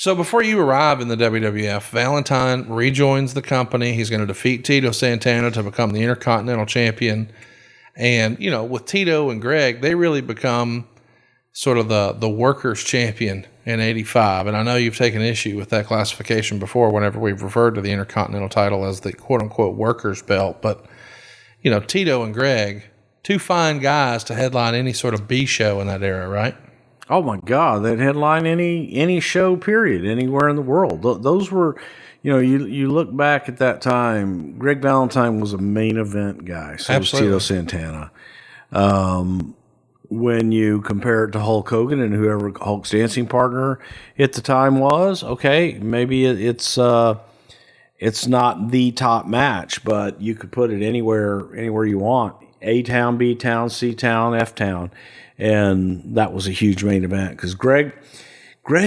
So before you arrive in the WWF, Valentine rejoins the company. He's going to defeat Tito Santana to become the Intercontinental Champion. And, you know, with Tito and Greg, they really become sort of the workers' champion in 85. And I know you've taken issue with that classification before whenever we've referred to the Intercontinental title as the quote-unquote workers' belt. But, you know, Tito and Greg, two fine guys to headline any sort of B show in that era, right? Oh my God, they'd headline any show, period, anywhere in the world. Those were, you know, you look back at that time, Greg Valentine was a main event guy. So Absolutely. was Tito Santana. When you compare it to Hulk Hogan and whoever Hulk's dancing partner at the time was, okay, maybe it's not the top match, but you could put it anywhere you want. A-Town, B-Town, C-Town, F-Town. And that was a huge main event because Greg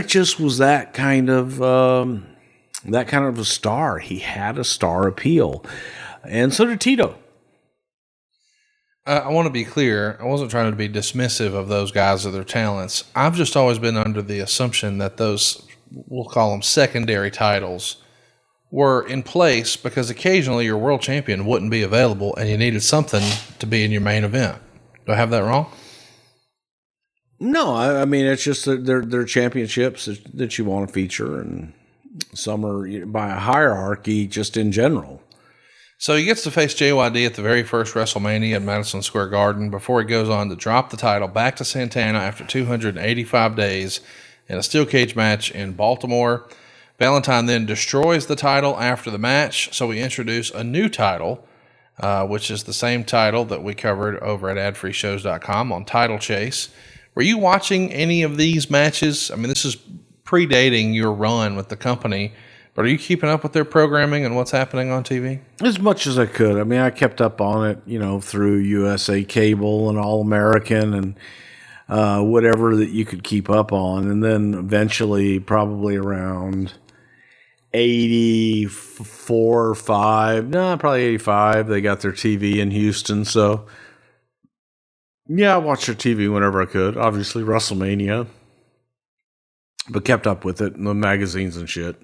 just was that kind of a star. He had a star appeal, and so did Tito. I want to be clear. I wasn't trying to be dismissive of those guys or their talents. I've just always been under the assumption that those, we'll call them secondary titles, were in place because occasionally your world champion wouldn't be available and you needed something to be in your main event. Do I have that wrong? No, I mean, it's just that they're championships that you want to feature, and some are by a hierarchy just in general. So he gets to face JYD at the very first WrestleMania at Madison Square Garden before he goes on to drop the title back to Santana after 285 days in a steel cage match in Baltimore. Valentine then destroys the title after the match, so we introduce a new title, which is the same title that we covered over at adfreeshows.com on Title Chase. Were you watching any of these matches? I mean, this is predating your run with the company, but are you keeping up with their programming and what's happening on TV? As much as I could. I mean, I kept up on it, you know, through USA Cable and All American and whatever that you could keep up on. And then eventually, probably around 84 or 5, probably 85, they got their TV in Houston. So, yeah, I watched their TV whenever I could. Obviously, WrestleMania. But kept up with it in the magazines and shit.